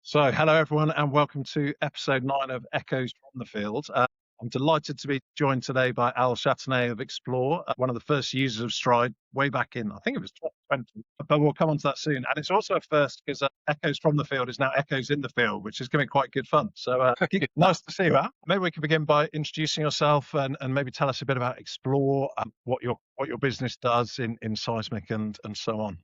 So, hello everyone, and welcome to episode 9 of Echoes from the Field. I'm delighted to be joined today by Allan Châtenay of Explor, one of the first users of STRYDE way back in, I think it was 2020, but we'll come on to that soon. And it's also a first because Echoes from the Field is now Echoes in the Field, which is going to be quite good fun. So, nice to see you, Al. Maybe we can begin by introducing yourself and maybe tell us a bit about Explor, what your business does in seismic and so on.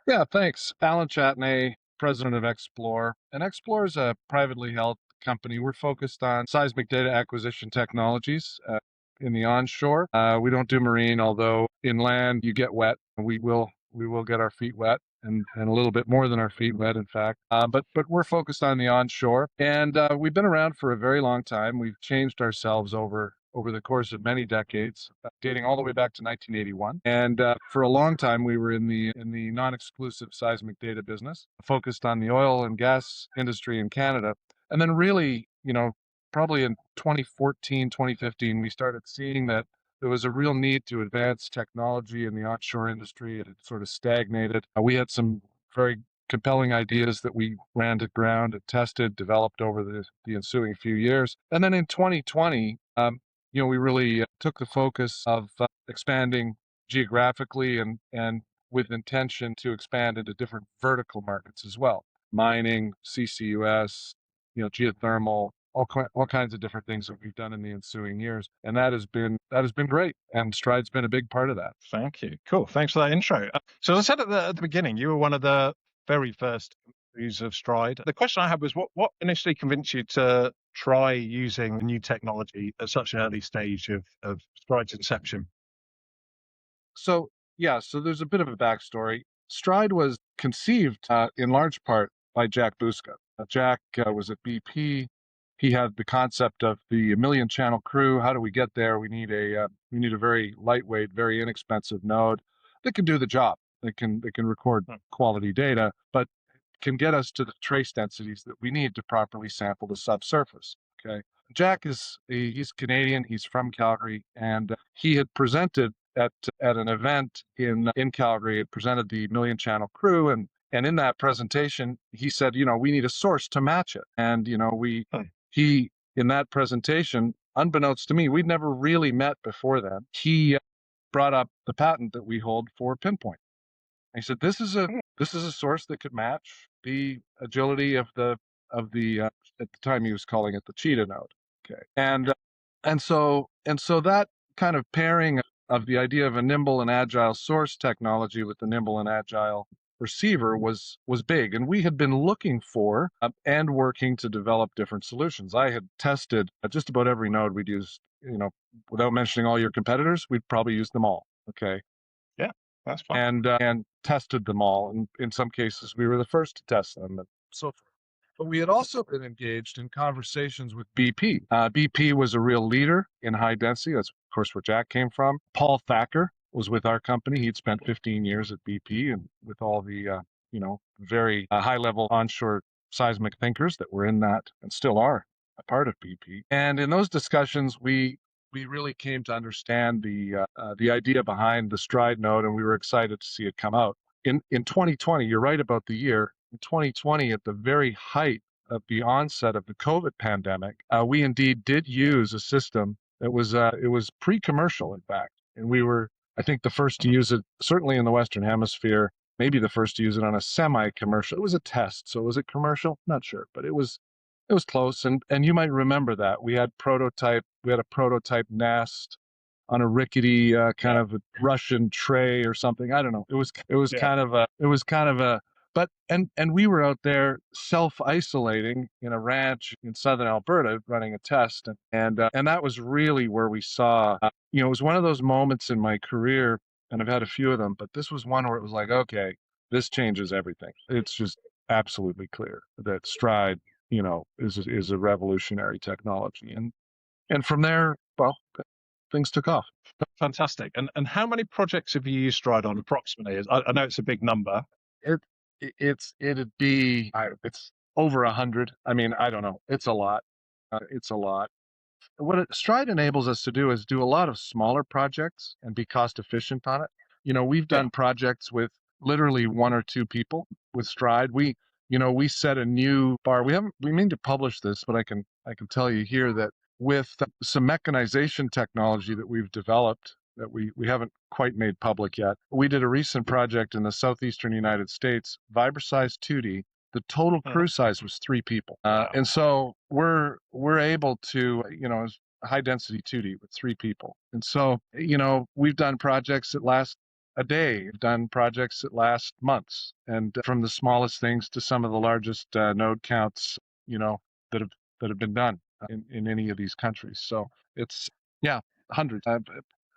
Yeah, thanks. Allan Châtenay, president of Explor. And Explor is a privately held company. We're focused on seismic data acquisition technologies in the onshore. We don't do marine, although inland you get wet. We will get our feet wet and a little bit more than our feet wet, in fact. But we're focused on the onshore. And we've been around for a very long time. We've changed ourselves over the course of many decades, dating all the way back to 1981. And for a long time, we were in the non-exclusive seismic data business, focused on the oil and gas industry in Canada. And then really, probably in 2014, 2015, we started seeing that there was a real need to advance technology in the offshore industry. It had sort of stagnated. We had some very compelling ideas that we ran to ground and tested, developed over the ensuing few years. And then in 2020, we really took the focus of expanding geographically and with intention to expand into different vertical markets as well. Mining, CCUS, geothermal, all kinds of different things that we've done in the ensuing years. And that has been great. And STRYDE's been a big part of that. Thank you. Cool. Thanks for that intro. So as I said at the beginning, you were one of the very first users of STRYDE. The question I had was what initially convinced you to try using new technology at such an early stage of STRYDE's inception? So there's a bit of a backstory. STRYDE was conceived in large part by Jack Busca. Jack was at BP. He had the concept of the million channel crew. How do we get there? We need a very lightweight, very inexpensive node that can do the job. That can record quality data, but can get us to the trace densities that we need to properly sample the subsurface. Okay. Jack he's Canadian. He's from Calgary, and he had presented at an event in Calgary. It presented the million channel crew, and in that presentation, he said, we need a source to match it. And he in that presentation, unbeknownst to me, we'd never really met before then. He brought up the patent that we hold for pinpoint. He said, "This is a source that could match the agility of the at the time he was calling it the cheetah node." Okay, and so that kind of pairing of the idea of a nimble and agile source technology with the nimble and agile receiver was big, and we had been looking for and working to develop different solutions. I had tested just about every node we'd used. Without mentioning all your competitors, we'd probably use them all. Okay. Yeah, that's fine. And tested them all. And in some cases, we were the first to test them and so forth. But we had also been engaged in conversations with BP. BP was a real leader in high density. That's, of course, where Jack came from. Paul Thacker was with our company. He'd spent 15 years at BP and with all the, very high-level onshore seismic thinkers that were in that and still are a part of BP. And in those discussions, we really came to understand the idea behind the STRYDE node, and we were excited to see it come out. In 2020, you're right about the year. In 2020, at the very height of the onset of the COVID pandemic, we indeed did use a system that was pre-commercial, in fact, and we were, I think, the first to use it, certainly in the Western Hemisphere. Maybe the first to use it on a semi-commercial. It was a test, so was it commercial? Not sure, but it was close, and you might remember that we had a prototype nest on a rickety kind of a Russian tray or something. I don't know. It was kind of a but we were out there self-isolating in a ranch in southern Alberta running a test, and that was really where we saw it was one of those moments in my career, and I've had a few of them, but this was one where it was like, okay, this changes everything. It's just absolutely clear that STRYDE is a revolutionary technology. And from there, well, things took off. Fantastic. And how many projects have you used STRYDE on approximately? I know it's a big number. It's over 100. I mean, I don't know. It's a lot. It's a lot. What STRYDE enables us to do is do a lot of smaller projects and be cost efficient on it. We've done projects with literally one or two people with STRYDE. we set a new bar. We mean to publish this, but I can tell you here that with some mechanization technology that we've developed that we haven't quite made public yet. We did a recent project in the southeastern United States, Vibroseis 2D. The total crew size was 3 people. And so we're able to, high density 2D with 3 people. And so, we've done projects that last a day, we've done projects that last months, and from the smallest things to some of the largest node counts, that have been done in any of these countries. So it's, yeah, hundreds. I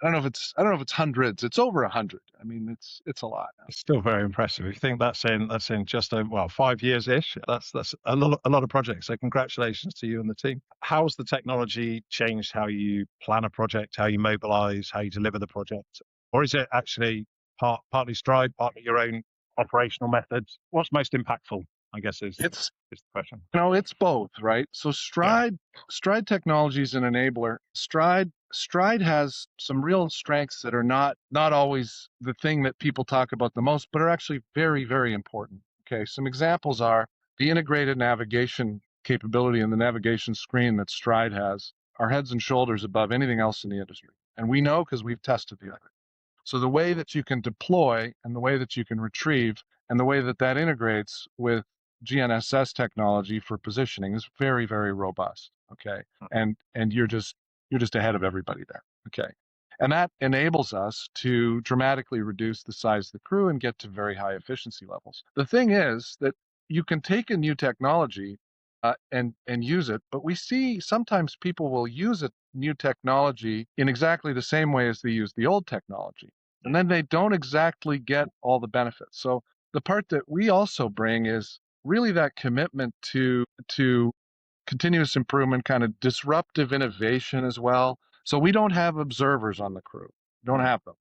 don't know if it's hundreds. It's over 100. I mean, it's a lot. It's still very impressive. If you think that's in just over 5 years ish, that's a lot of projects. So congratulations to you and the team. How's the technology changed how you plan a project, how you mobilize, how you deliver the project, or is it actually partly Stride, partly your own operational methods? What's most impactful? I guess is the question. It's both, right? So Stride technology is an enabler. Stride has some real strengths that are not always the thing that people talk about the most, but are actually very, very important. Okay, some examples are the integrated navigation capability and the navigation screen that Stride has are heads and shoulders above anything else in the industry. And we know because we've tested the other. So the way that you can deploy and the way that you can retrieve and the way that that integrates with GNSS technology for positioning is very, very robust. Okay. And you're just ahead of everybody there. Okay. And that enables us to dramatically reduce the size of the crew and get to very high efficiency levels. The thing is that you can take a new technology and use it, but we see sometimes people will use a new technology in exactly the same way as they use the old technology, and then they don't exactly get all the benefits. So the part that we also bring is really that commitment to continuous improvement, kind of disruptive innovation as well. So we don't have observers on the crew. We don't have them.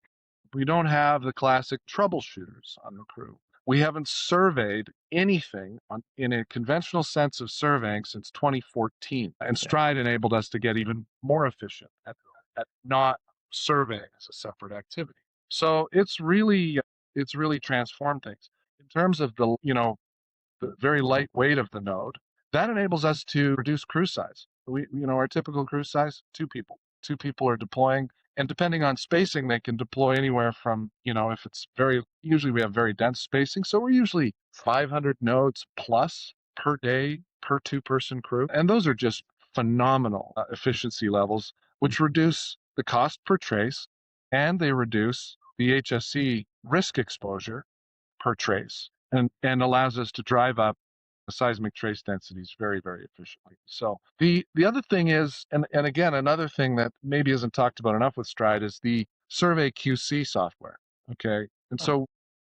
We don't have the classic troubleshooters on the crew. We haven't surveyed anything in a conventional sense of surveying since 2014. And Stride enabled us to get even more efficient at not surveying as a separate activity. So it's really transformed things. In terms of the very light weight of the node, that enables us to reduce crew size. Our typical crew size, 2 people. 2 people are deploying, and depending on spacing, they can deploy anywhere from, if it's usually we have very dense spacing, so we're usually 500 nodes plus per day per 2-person crew, and those are just phenomenal efficiency levels, which reduce the cost per trace, and they reduce the HSE risk exposure per trace, and allows us to drive up the seismic trace densities very, very efficiently. So the other thing is, and again, another thing that maybe isn't talked about enough with Stride is the Survey QC software. Okay. And so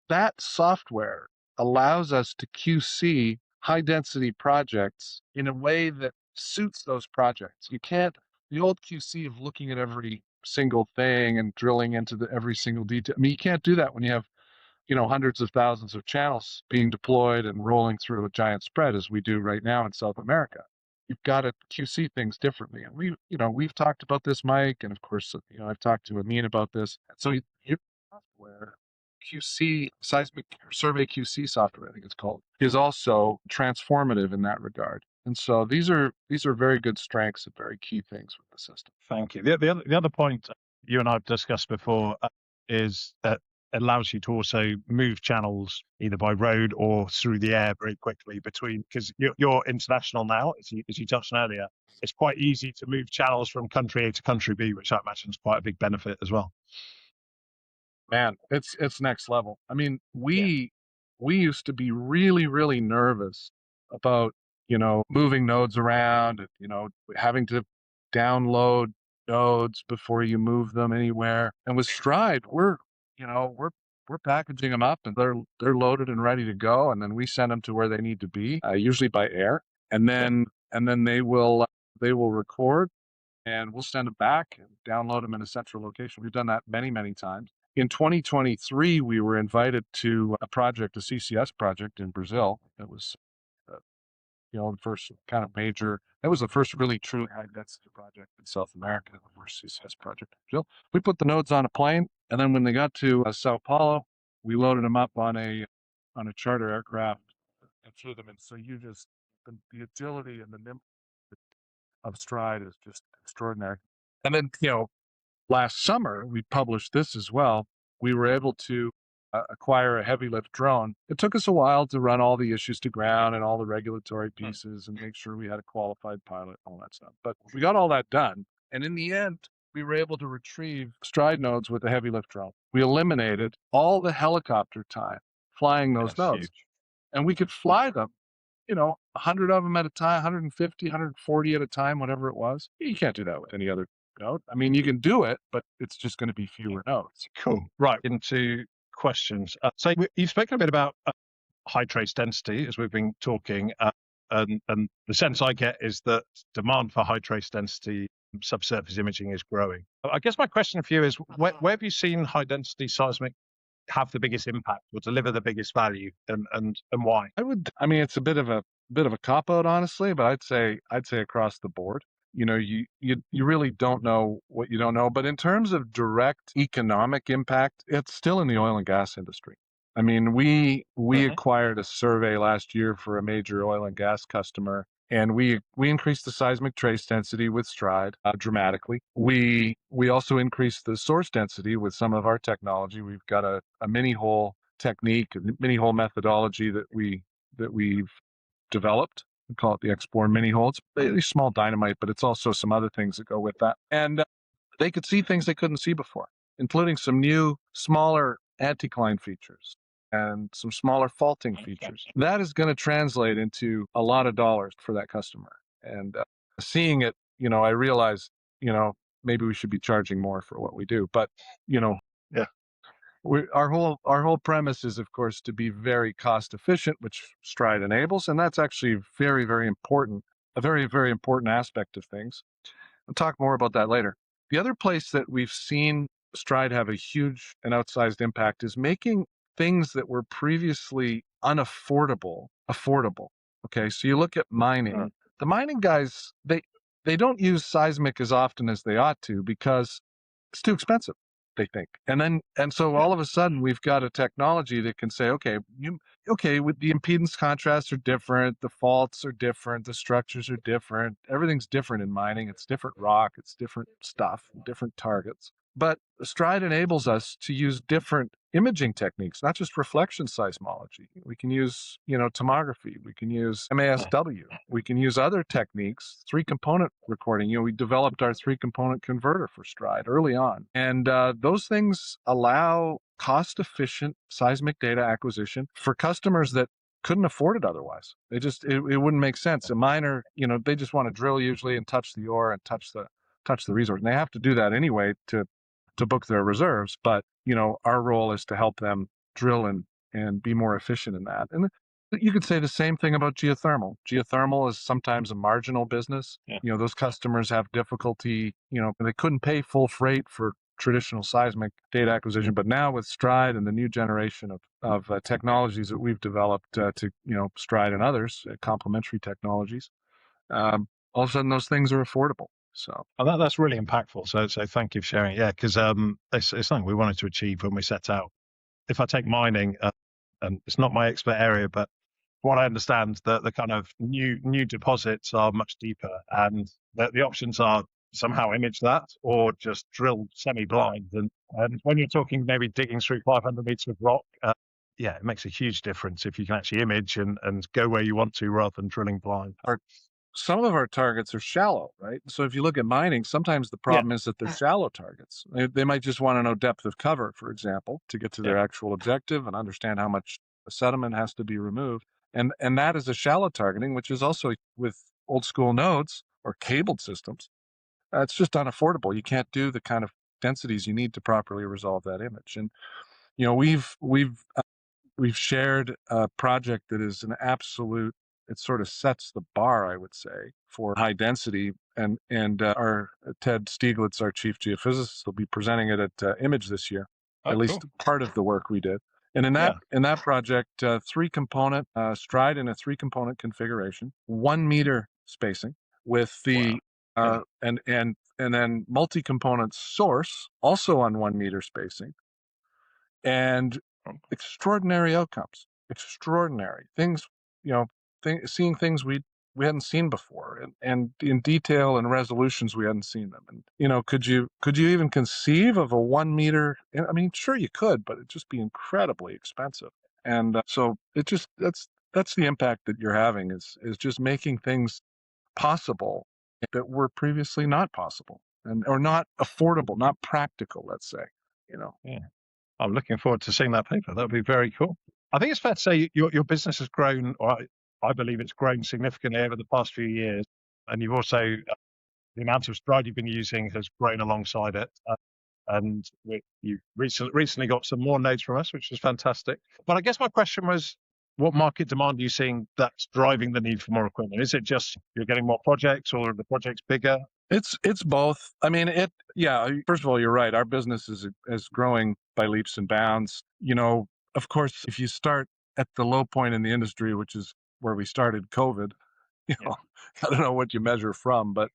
that software allows us to QC high density projects in a way that suits those projects. You can't, the old QC of looking at every single thing and drilling into every single detail. I mean, you can't do that when you have hundreds of thousands of channels being deployed and rolling through a giant spread as we do right now in South America. You've got to QC things differently. And we've talked about this, Mike, and of course, I've talked to Amin about this. So your software, QC, seismic survey QC software, I think it's called, is also transformative in that regard. And so these are very good strengths and very key things with the system. Thank you. The other point you and I have discussed before is that it allows you to also move channels either by road or through the air very quickly between, because you're international now, as you touched on earlier. It's quite easy to move channels from country A to country B, which I imagine is quite a big benefit as well. Man, it's next level. I mean, we used to be really, really nervous about, moving nodes around, having to download nodes before you move them anywhere. And with Stride, we're packaging them up and they're loaded and ready to go. And then we send them to where they need to be, usually by air. And then they will record and we'll send them back and download them in a central location. We've done that many, many times. In 2023, we were invited to a project, a CCS project in Brazil. It was, the first kind of major, it was the first really truly high density project in South America, the first CCS project in Brazil. We put the nodes on a plane, and then when they got to Sao Paulo, we loaded them up on a charter aircraft and through them. And so the agility and the nimbleness of STRYDE is just extraordinary. And then, last summer, we published this as well. We were able to acquire a heavy lift drone. It took us a while to run all the issues to ground and all the regulatory pieces and make sure we had a qualified pilot, all that stuff. But we got all that done. And in the end, we were able to retrieve STRYDE nodes with a heavy lift drone. We eliminated all the helicopter time flying those That's nodes. huge. And we could fly them, 100 of them at a time, 150, 140 at a time, whatever it was. You can't do that with any other node. I mean, you can do it, but it's just going to be fewer nodes. Cool. Right, into questions. So you've spoken a bit about high trace density as we've been talking, and the sense I get is that demand for high trace density subsurface imaging is growing. I guess my question for you is, where have you seen high density seismic have the biggest impact or deliver the biggest value, and why? It's a bit of a cop out, honestly, but I'd say across the board. You really don't know what you don't know. But in terms of direct economic impact, it's still in the oil and gas industry. I mean, we acquired a survey last year for a major oil and gas customer, and we increased the seismic trace density with STRYDE dramatically. We also increased the source density with some of our technology. We've got a mini hole technique, a mini hole methodology that we've developed. We call it the Explor mini hole. It's a small dynamite, but it's also some other things that go with that. And they could see things they couldn't see before, including some new, smaller anticline features and some smaller faulting features. That is going to translate into a lot of dollars for that customer. And seeing it, I realized, maybe we should be charging more for what we do. But, Yeah. our whole premise is, of course, to be very cost efficient, which STRYDE enables, and that's actually very, very important, a very, very important aspect of things. I'll talk more about that later. The other place that we've seen STRYDE have a huge and outsized impact is making things that were previously unaffordable affordable. Okay, so you look at mining. The mining guys, they don't use seismic as often as they ought to because it's too expensive, they think. And so all of a sudden we've got a technology that can say, okay, with the impedance contrasts are different, the faults are different, the structures are different, everything's different in mining. It's different rock, it's different stuff, different targets. But STRYDE enables us to use different imaging techniques, not just reflection seismology. We can use, tomography. We can use MASW. We can use other techniques, 3-component recording. We developed our 3-component converter for STRYDE early on. And those things allow cost-efficient seismic data acquisition for customers that couldn't afford it otherwise. It wouldn't make sense. A miner, they just want to drill usually and touch the ore and touch the resource. And they have to do that anyway to book their reserves. But, our role is to help them drill and be more efficient in that. And you could say the same thing about geothermal. Geothermal is sometimes a marginal business. Yeah. Those customers have difficulty, they couldn't pay full freight for traditional seismic data acquisition. But now with STRYDE and the new generation of technologies that we've developed to, STRYDE and others, complementary technologies, all of a sudden those things are affordable. So that's really impactful. So thank you for sharing. Yeah, because it's something we wanted to achieve when we set out. If I take mining, and it's not my expert area, but what I understand, the kind of new deposits are much deeper, and the options are somehow image that or just drill semi-blind. And when you're talking maybe digging through 500 meters of rock, it makes a huge difference if you can actually image and go where you want to rather than drilling blind. Some of our targets are shallow, right? So if you look at mining, sometimes the problem is that they're shallow targets. They might just want to know depth of cover, for example, to get to their actual objective and understand how much sediment has to be removed. And that is a shallow targeting, which is also with old school nodes or cabled systems. It's just unaffordable. You can't do the kind of densities you need to properly resolve that image. And we've shared a project that is an absolute. It sort of sets the bar, I would say, for high density. And our Ted Stieglitz, our chief geophysicist, will be presenting it at Image this year. At least part of the work we did. And in that project, 3-component STRYDE in a 3-component configuration, 1 meter spacing with the and then multi-component source also on 1 meter spacing, and extraordinary outcomes, extraordinary things. seeing things we hadn't seen before, and in detail and resolutions we hadn't seen them. And could you even conceive of a 1 meter? I mean, sure you could, but it'd just be incredibly expensive. And so it just that's the impact that you're having is just making things possible that were previously not possible or not affordable, not practical. Let's say, Yeah. I'm looking forward to seeing that paper. That would be very cool. I think it's fair to say your business has grown, or I believe it's grown significantly over the past few years. And you've also, the amount of STRYDE you've been using has grown alongside it. And you recently got some more nodes from us, which is fantastic. But I guess my question was, what market demand are you seeing that's driving the need for more equipment? Is it just you're getting more projects, or are the projects bigger? It's both. I mean, first of all, you're right. Our business is growing by leaps and bounds. Of course, if you start at the low point in the industry, which is where we started, COVID, Yeah. I don't know what you measure from, but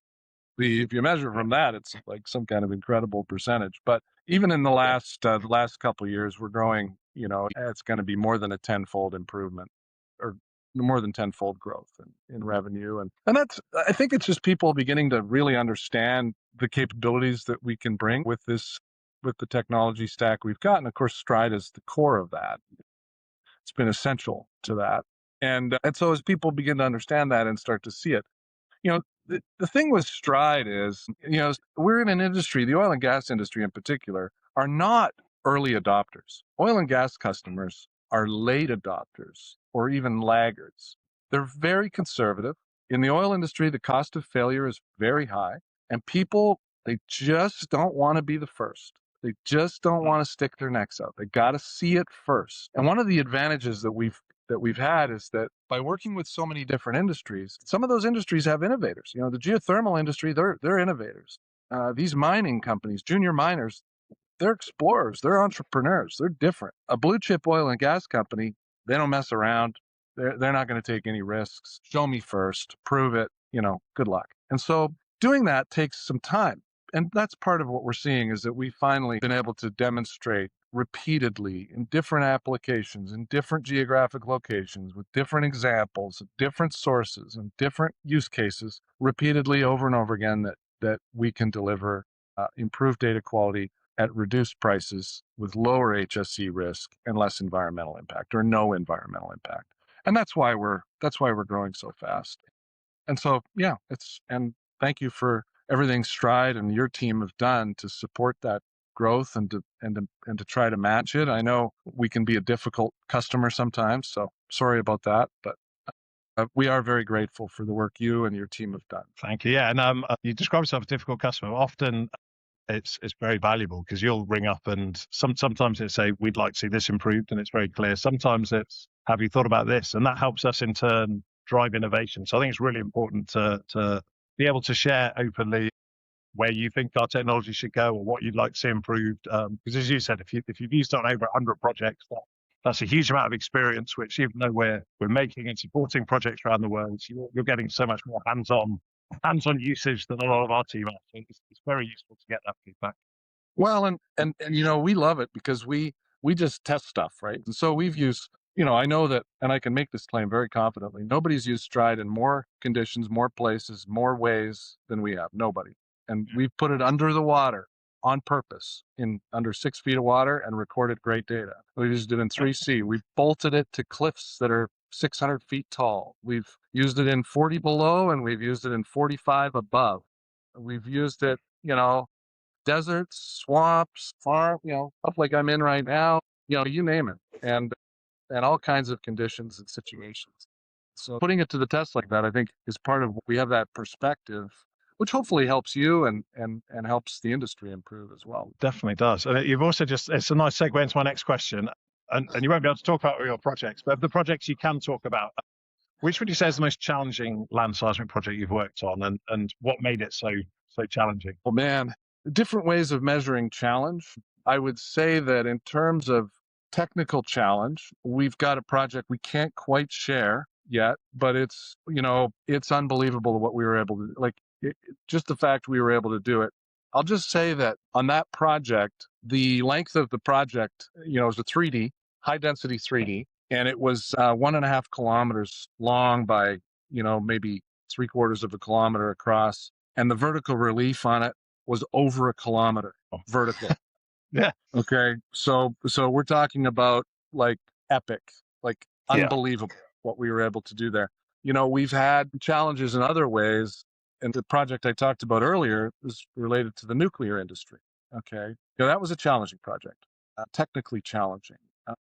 if you measure from that, it's like some kind of incredible percentage. But even in the last couple of years, we're growing. It's going to be more than a tenfold improvement, or more than tenfold growth in revenue, and that's. I think it's just people beginning to really understand the capabilities that we can bring with the technology stack we've got, and of course, STRYDE is the core of that. It's been essential to that, and so as people begin to understand that and start to see it, the thing with STRYDE is, we're in an industry, the oil and gas industry in particular, are not early adopters. Oil and gas customers are late adopters or even laggards. They're very conservative. In the oil industry, the cost of failure is very high, and people, they just don't want to be the first. They just don't want to stick their necks out. They got to see it first. And one of the advantages that we've had is that by working with so many different industries, some of those industries have innovators. The geothermal industry, they're innovators. These mining companies, junior miners, they're explorers, they're entrepreneurs, they're different. A blue chip oil and gas company, they don't mess around. They're not going to take any risks. Show me first, prove it, good luck. And so doing that takes some time. And that's part of what we're seeing, is that we've finally been able to demonstrate repeatedly in different applications, in different geographic locations, with different examples, different sources, and different use cases, repeatedly over and over again, that we can deliver improved data quality at reduced prices with lower HSE risk and less environmental impact, or no environmental impact. And that's why we're growing so fast. And so, and thank you for everything STRYDE and your team have done to support that growth and to try to match it. I know we can be a difficult customer sometimes, so sorry about that, but we are very grateful for the work you and your team have done. Thank you. Yeah, and you describe yourself as a difficult customer. Often it's very valuable, because you'll ring up and sometimes they say, we'd like to see this improved, and it's very clear. Sometimes it's, have you thought about this? And that helps us in turn drive innovation. So I think it's really important to be able to share openly where you think our technology should go, or what you'd like to see improved. Because as you said, if you've used it on over 100 projects, that's a huge amount of experience, which, even though we're making and supporting projects around the world, you're getting so much more hands-on usage than a lot of our team are. So it's very useful to get that feedback. Well, and we love it, because we just test stuff, right? And so we've used, I know that, and I can make this claim very confidently, nobody's used STRYDE in more conditions, more places, more ways than we have. Nobody. And we've put it under the water on purpose, in under 6 feet of water, and recorded great data. We used it in 3C. We've bolted it to cliffs that are 600 feet tall. We've used it in 40 below, and we've used it in 45 above. We've used it, deserts, swamps, farm, up like I'm in right now, you name it, and all kinds of conditions and situations. So putting it to the test like that, I think, is part of, we have that perspective, which hopefully helps you and helps the industry improve as well. Definitely does. And you've also it's a nice segue into my next question. And you won't be able to talk about all your projects, but of the projects you can talk about, which would you say is the most challenging land seismic project you've worked on, and what made it so challenging? Well, man, different ways of measuring challenge. I would say that in terms of technical challenge, we've got a project we can't quite share yet, but it's unbelievable what we were able to, just the fact we were able to do it. I'll just say that on that project, the length of the project, is a 3D, high density 3D. and it was 1.5 kilometers long by, maybe 3/4 of a kilometer across, and the vertical relief on it was over a kilometer vertical. Yeah. Okay, so we're talking about like epic, like Yeah. unbelievable what we were able to do there. We've had challenges in other ways, and the project I talked about earlier is related to the nuclear industry. Okay, that was a challenging project, technically challenging. Uh,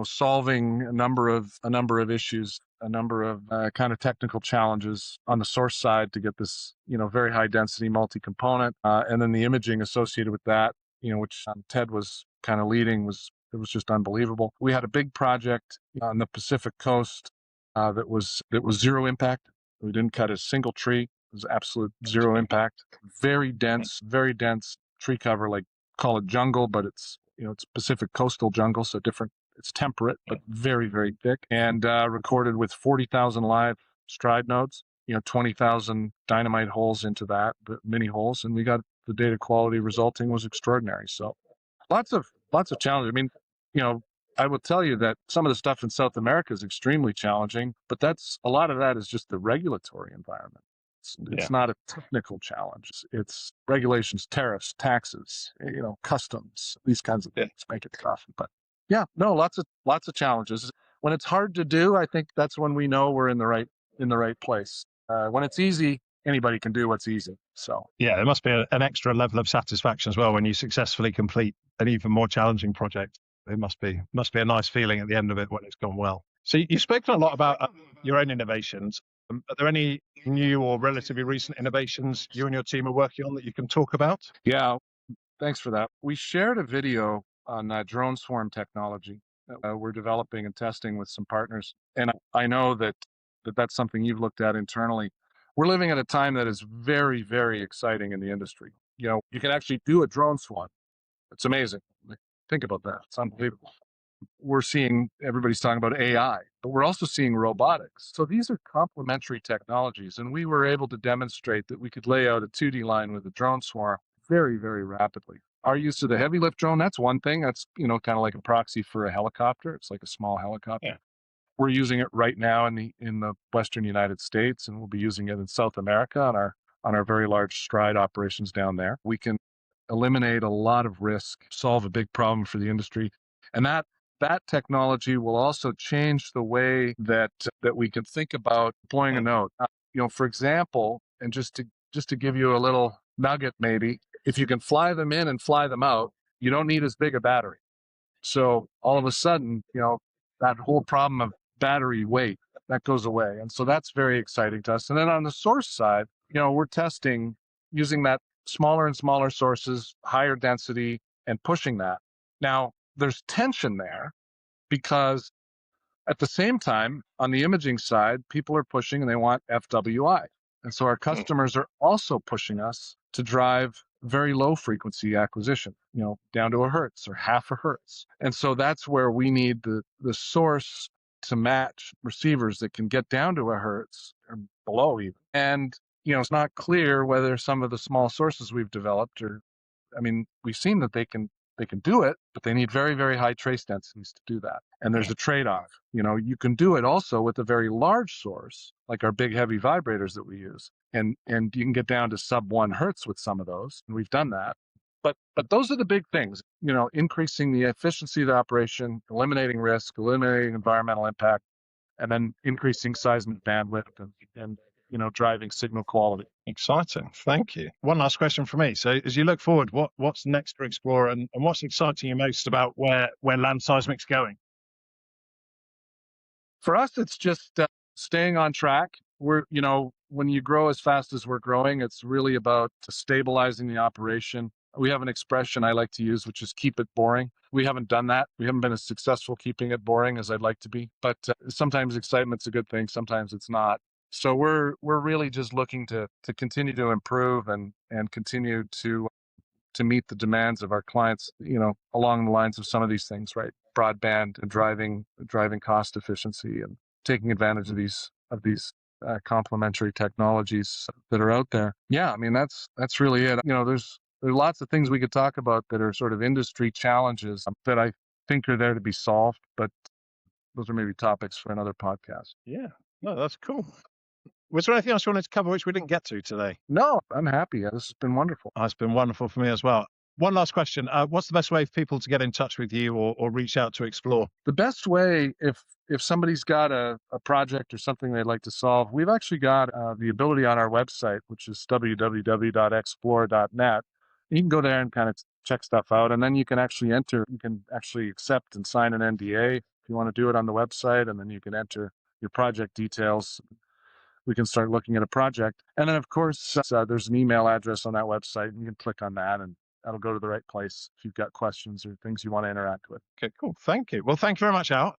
Solving a number of issues, a number of kind of technical challenges on the source side to get this, very high density multi-component, and then the imaging associated with that, which Ted was kind of leading, it was just unbelievable. We had a big project on the Pacific coast that was zero impact. We didn't cut a single tree. It was absolute zero impact. Very dense tree cover, like call it jungle, but it's Pacific coastal jungle, so different. It's temperate, but very, very thick, and recorded with 40,000 live STRYDE nodes, 20,000 dynamite holes into that, mini holes, and we got the data quality resulting was extraordinary. So lots of challenges. I mean, I will tell you that some of the stuff in South America is extremely challenging, but a lot of that is just the regulatory environment. It's not a technical challenge. It's regulations, tariffs, taxes, customs, these kinds of things make it tough. But yeah, no, lots of challenges. When it's hard to do, I think that's when we know we're in the right place. When it's easy, anybody can do what's easy. So Yeah, there must be an extra level of satisfaction as well when you successfully complete an even more challenging project. It must be a nice feeling at the end of it when it's gone well. So you've spoken a lot about your own innovations. Are there any new or relatively recent innovations you and your team are working on that you can talk about? yeah, thanks for that. We shared a video on drone swarm technology that we're developing and testing with some partners, and I know that's something you've looked at internally. We're living at a time that is very, very exciting in the industry. You can actually do a drone swarm. It's amazing. Think about that. It's unbelievable. We're seeing everybody's talking about AI, but we're also seeing robotics. So these are complementary technologies, and we were able to demonstrate that we could lay out a 2D line with a drone swarm very, very rapidly. Our use of the heavy lift drone, that's one thing. That's, kind of like a proxy for a helicopter. It's like a small helicopter. Yeah. We're using it right now in the Western United States, and we'll be using it in South America on our very large STRYDE operations down there. We can eliminate a lot of risk, solve a big problem for the industry, and that technology will also change the way that we can think about deploying a node. For example, and just to give you a little nugget, maybe if you can fly them in and fly them out, you don't need as big a battery. So all of a sudden, that whole problem of battery weight that goes away, and so that's very exciting to us. And then on the source side, we're testing using that smaller and smaller sources, higher density, and pushing that. Now, there's tension there because at the same time, on the imaging side, people are pushing and they want FWI. And so our customers are also pushing us to drive very low frequency acquisition, down to a hertz or half a hertz. And so that's where we need the source to match receivers that can get down to a hertz or below even. And, it's not clear whether some of the small sources we've developed we've seen that they can do it, but they need very, very high trace densities to do that. And there's a trade-off. You can do it also with a very large source, like our big heavy vibrators that we use. And you can get down to sub 1 hertz with some of those. And we've done that. But those are the big things, increasing the efficiency of the operation, eliminating risk, eliminating environmental impact, and then increasing seismic bandwidth and driving signal quality. Exciting. Thank you. One last question from me. So as you look forward, what's next for Explor and what's exciting you most about where land seismic's going? For us, it's just staying on track. We're, when you grow as fast as we're growing, it's really about stabilizing the operation. We have an expression I like to use, which is keep it boring. We haven't done that. We haven't been as successful keeping it boring as I'd like to be. But sometimes excitement's a good thing. Sometimes it's not. So we're really just looking to continue to improve and continue to meet the demands of our clients, along the lines of some of these things, right? Broadband and driving cost efficiency and taking advantage of these complementary technologies that are out there. Yeah, that's really it. There's lots of things we could talk about that are sort of industry challenges that I think are there to be solved, but those are maybe topics for another podcast. Yeah. No, that's cool. Was there anything else you wanted to cover which we didn't get to today? No, I'm happy. This has been wonderful. Oh, it's been wonderful for me as well. One last question. What's the best way for people to get in touch with you or reach out to Explor? The best way, if somebody's got a project or something they'd like to solve, we've actually got the ability on our website, which is www.explor.net. You can go there and kind of check stuff out, and then you can actually accept and sign an NDA if you want to do it on the website, and then you can enter your project details. We can start looking at a project. And then, of course, there's an email address on that website, and you can click on that, and that'll go to the right place if you've got questions or things you want to interact with. Okay, cool. Thank you. Well, thank you very much, Al.